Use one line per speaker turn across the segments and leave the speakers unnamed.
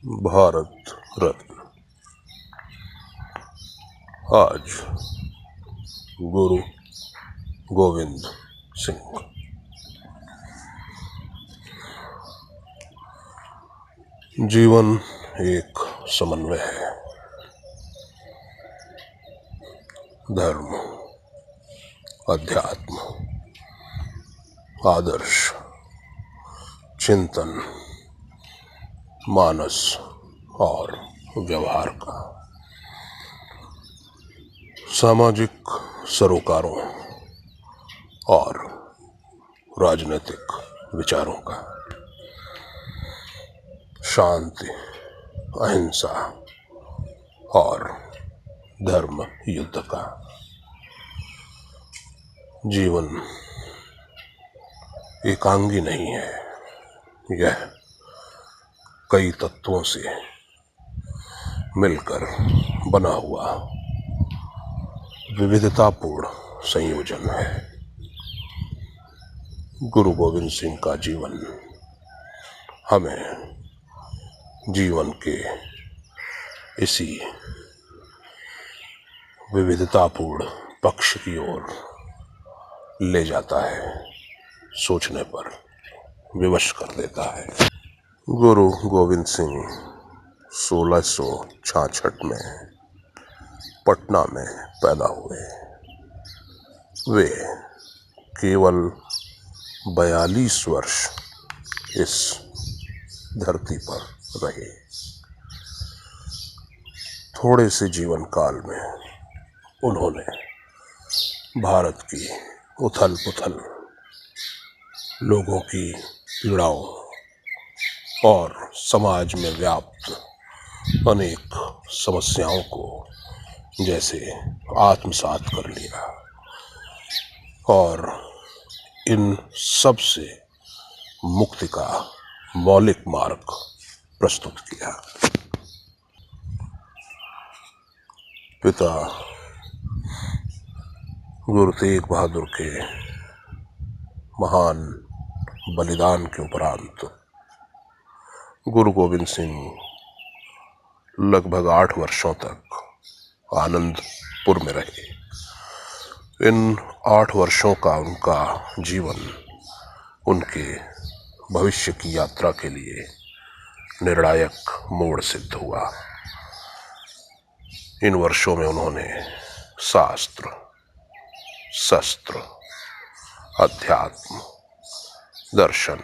भारत रत्न। आज गुरु गोविंद सिंह। जीवन एक समन्वय है। धर्म, अध्यात्म, आदर्श, चिंतन, मानस और व्यवहार का, सामाजिक सरोकारों और राजनीतिक विचारों का, शांति, अहिंसा और धर्म युद्ध का। जीवन एकांगी नहीं है, यह कई तत्वों से मिलकर बना हुआ विविधतापूर्ण संयोजन है। गुरु गोविंद सिंह का जीवन हमें जीवन के इसी विविधतापूर्ण पक्ष की ओर ले जाता है, सोचने पर विवश कर देता है। गुरु गोविंद सिंह 1666 में पटना में पैदा हुए। वे केवल 42 वर्ष इस धरती पर रहे। थोड़े से जीवन काल में उन्होंने भारत की उथल पुथल, लोगों की पीड़ाओं और समाज में व्याप्त अनेक समस्याओं को जैसे आत्मसात कर लिया और इन सब से मुक्ति का मौलिक मार्ग प्रस्तुत किया। पिता गुरु तेग बहादुर के महान बलिदान के उपरांत गुरु गोविंद सिंह लगभग 8 वर्षों तक आनंदपुर में रहे। इन 8 वर्षों का उनका जीवन उनके भविष्य की यात्रा के लिए निर्णायक मोड़ सिद्ध हुआ। इन वर्षों में उन्होंने शास्त्र, शस्त्र, अध्यात्म, दर्शन,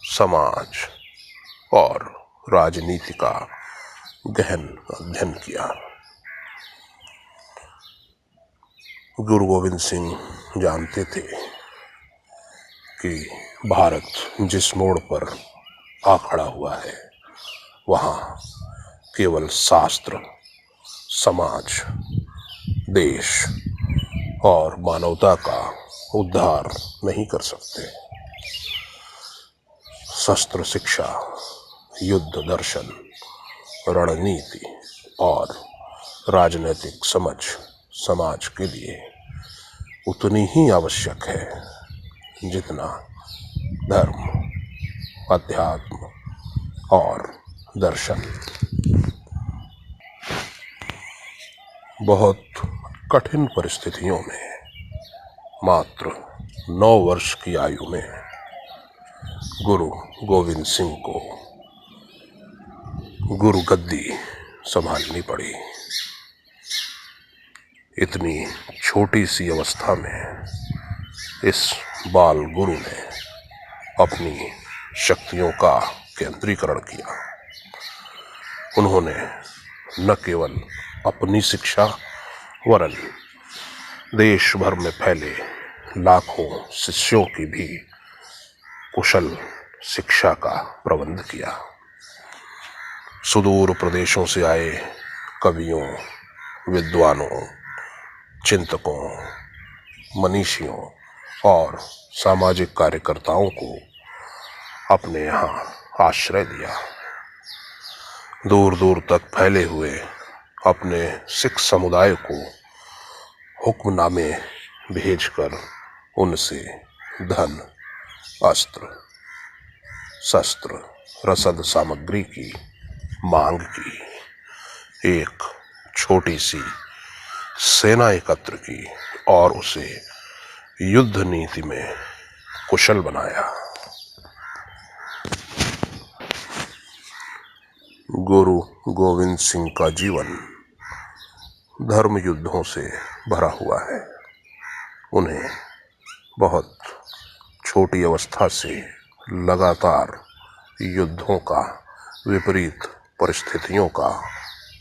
समाज और राजनीति का गहन अध्ययन किया। गुरु गोविंद सिंह जानते थे कि भारत जिस मोड़ पर आ खड़ा हुआ है, वहाँ केवल शास्त्र, समाज, देश और मानवता का उद्धार नहीं कर सकते। शस्त्र शिक्षा, युद्ध दर्शन, रणनीति और राजनीतिक समझ समाज के लिए उतनी ही आवश्यक है जितना धर्म, अध्यात्म और दर्शन। बहुत कठिन परिस्थितियों में मात्र 9 वर्ष की आयु में गुरु गोविंद सिंह को गुरु गद्दी संभालनी पड़ी। इतनी छोटी सी अवस्था में इस बाल गुरु ने अपनी शक्तियों का केंद्रीकरण किया। उन्होंने न केवल अपनी शिक्षा वरन देश भर में फैले लाखों शिष्यों की भी कुशल शिक्षा का प्रबंध किया। सुदूर प्रदेशों से आए कवियों, विद्वानों, चिंतकों, मनीषियों और सामाजिक कार्यकर्ताओं को अपने यहाँ आश्रय दिया। दूर दूर तक फैले हुए अपने सिख समुदाय को हुक्मनामे भेजकर उनसे धन, अस्त्र, शस्त्र, रसद सामग्री की मांग की, एक छोटी सी सेना एकत्र की और उसे युद्ध नीति में कुशल बनाया। गुरु गोविंद सिंह का जीवन धर्म युद्धों से भरा हुआ है। उन्हें बहुत छोटी अवस्था से लगातार युद्धों का, विपरीत परिस्थितियों का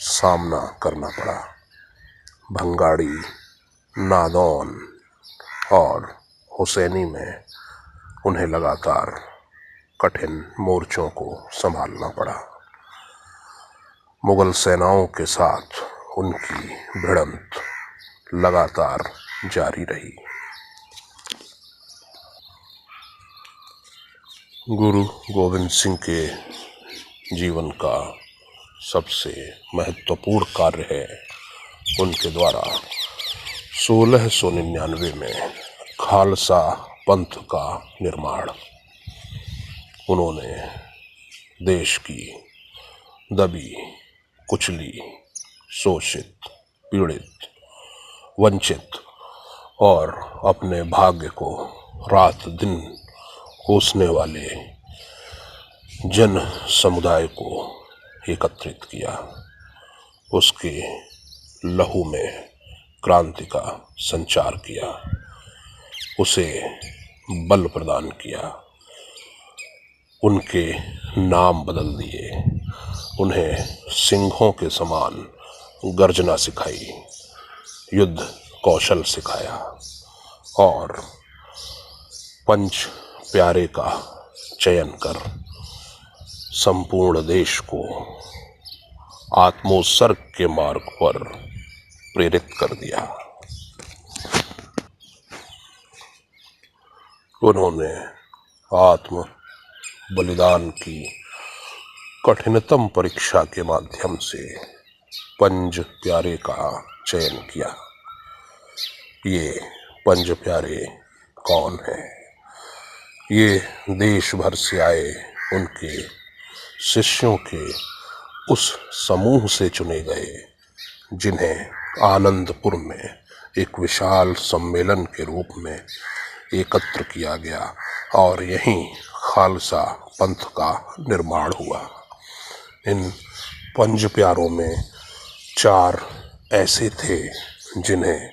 सामना करना पड़ा। भंगाड़ी, नादौन और हुसैनी में उन्हें लगातार कठिन मोर्चों को संभालना पड़ा। मुगल सेनाओं के साथ उनकी भिड़ंत लगातार जारी रही। गुरु गोविंद सिंह के जीवन का सबसे महत्वपूर्ण कार्य है उनके द्वारा 1699 में खालसा पंथ का निर्माण। उन्होंने देश की दबी, कुचली, शोषित, पीड़ित, वंचित और अपने भाग्य को रात दिन कोसने वाले जन समुदाय को एकत्रित किया। उसके लहू में क्रांति का संचार किया, उसे बल प्रदान किया, उनके नाम बदल दिए, उन्हें सिंहों के समान गर्जना सिखाई, युद्ध कौशल सिखाया और पंच प्यारे का चयन कर संपूर्ण देश को आत्मोत्सर्ग के मार्ग पर प्रेरित कर दिया। उन्होंने आत्म बलिदान की कठिनतम परीक्षा के माध्यम से पंच प्यारे का चयन किया। ये पंच प्यारे कौन हैं? ये देश भर से आए उनके शिष्यों के उस समूह से चुने गए जिन्हें आनंदपुर में एक विशाल सम्मेलन के रूप में एकत्र किया गया और यहीं खालसा पंथ का निर्माण हुआ। इन पंच प्यारों में 4 ऐसे थे जिन्हें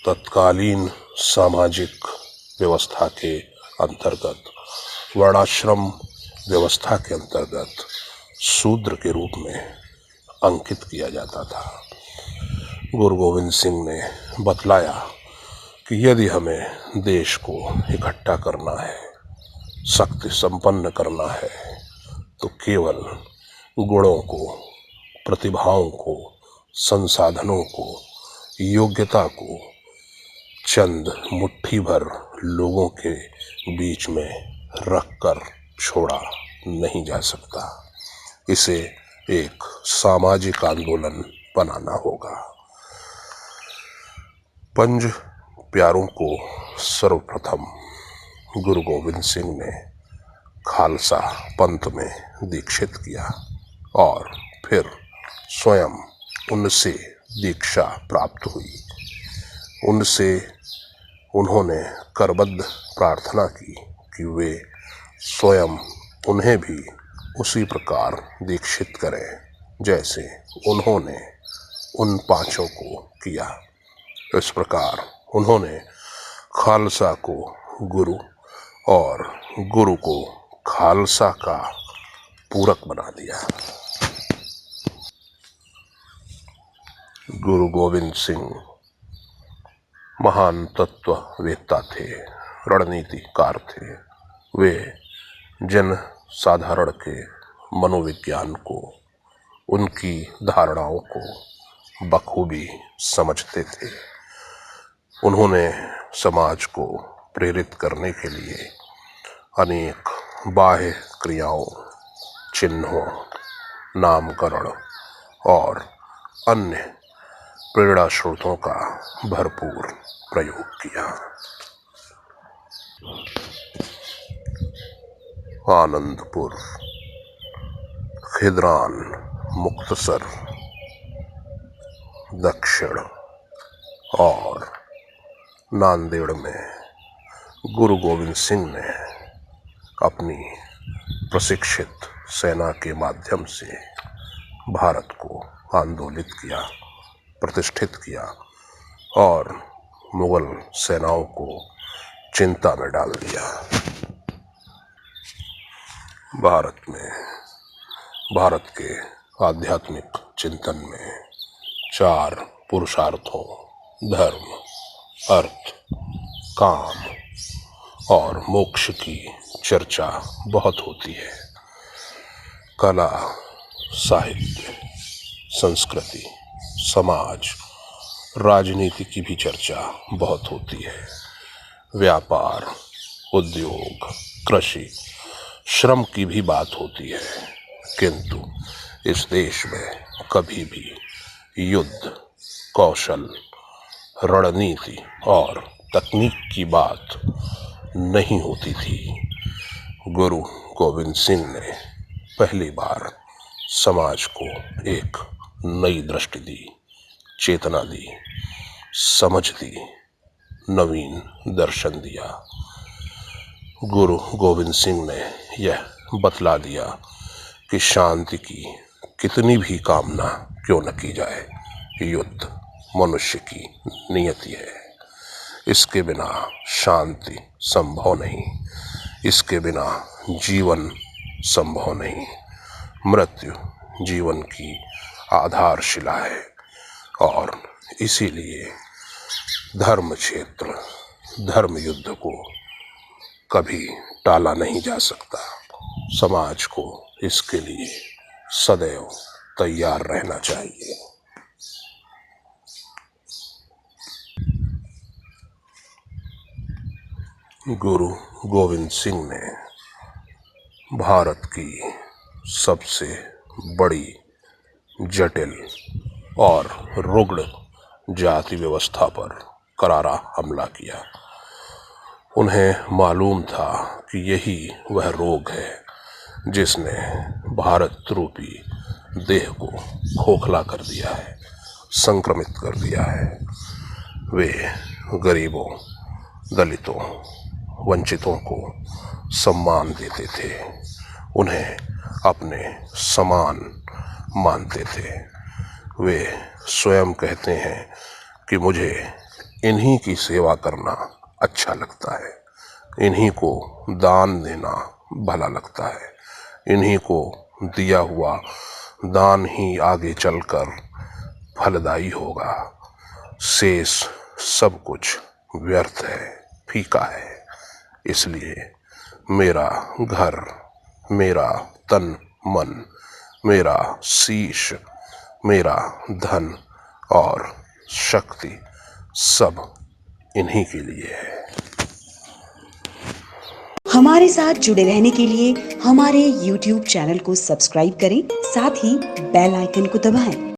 तत्कालीन सामाजिक व्यवस्था के अंतर्गत, वर्णाश्रम व्यवस्था के अंतर्गत शूद्र के रूप में अंकित किया जाता था। गुरु गोविंद सिंह ने बतलाया कि यदि हमें देश को इकट्ठा करना है, शक्ति संपन्न करना है, तो केवल गुणों को, प्रतिभाओं को, संसाधनों को, योग्यता को चंद मुट्ठी भर लोगों के बीच में रखकर छोड़ा नहीं जा सकता। इसे एक सामाजिक आंदोलन बनाना होगा। पंच प्यारों को सर्वप्रथम गुरु गोविंद सिंह ने खालसा पंथ में दीक्षित किया और फिर स्वयं उनसे दीक्षा प्राप्त हुई। उनसे उन्होंने करबद्ध प्रार्थना की कि वे स्वयं उन्हें भी उसी प्रकार दीक्षित करें जैसे उन्होंने उन 5 को किया। इस प्रकार उन्होंने खालसा को गुरु और गुरु को खालसा का पूरक बना दिया। गुरु गोविंद सिंह महान तत्ववेत्ता थे, रणनीतिकार थे। वे जन साधारण के मनोविज्ञान को, उनकी धारणाओं को बखूबी समझते थे। उन्होंने समाज को प्रेरित करने के लिए अनेक बाह्य क्रियाओं, चिन्हों, नामकरण और अन्य प्रेरणा स्रोतों का भरपूर प्रयोग किया। आनंदपुर, खिदरान, मुक्तसर, दक्षिण और नांदेड़ में गुरु गोविंद सिंह ने अपनी प्रशिक्षित सेना के माध्यम से भारत को आंदोलित किया, प्रतिष्ठित किया और मुगल सेनाओं को चिंता में डाल दिया। भारत के आध्यात्मिक चिंतन में 4 पुरुषार्थों धर्म, अर्थ, काम और मोक्ष की चर्चा बहुत होती है। कला, साहित्य, संस्कृति, समाज, राजनीति की भी चर्चा बहुत होती है। व्यापार, उद्योग, कृषि, श्रम की भी बात होती है, किंतु इस देश में कभी भी युद्ध, कौशल, रणनीति और तकनीक की बात नहीं होती थी। गुरु गोविंद सिंह ने पहली बार समाज को एक नई दृष्टि दी, चेतना दी, समझ दी, नवीन दर्शन दिया। गुरु गोविंद सिंह ने यह बतला दिया कि शांति की कितनी भी कामना क्यों न की जाए, युद्ध मनुष्य की नियति है। इसके बिना शांति संभव नहीं, इसके बिना जीवन संभव नहीं। मृत्यु जीवन की आधारशिला है और इसीलिए धर्म क्षेत्र, धर्म युद्ध को कभी टाला नहीं जा सकता। समाज को इसके लिए सदैव तैयार रहना चाहिए। गुरु गोविंद सिंह ने भारत की सबसे बड़ी, जटिल और रुग्ण जाति व्यवस्था पर करारा हमला किया। उन्हें मालूम था कि यही वह रोग है जिसने भारत रूपी देह को खोखला कर दिया है, संक्रमित कर दिया है। वे गरीबों, दलितों, वंचितों को सम्मान देते थे, उन्हें अपने समान मानते थे। वे स्वयं कहते हैं कि मुझे इन्हीं की सेवा करना अच्छा लगता है, इन्हीं को दान देना भला लगता है, इन्हीं को दिया हुआ दान ही आगे चलकर फलदायी होगा। शेष सब कुछ व्यर्थ है, फीका है। इसलिए मेरा घर, मेरा तन मन, मेरा शीश, मेरा धन और शक्ति सब इन्हीं के लिए है।
हमारे साथ जुड़े रहने के लिए हमारे YouTube चैनल को सब्सक्राइब करें, साथ ही बेल आइकन को दबाएं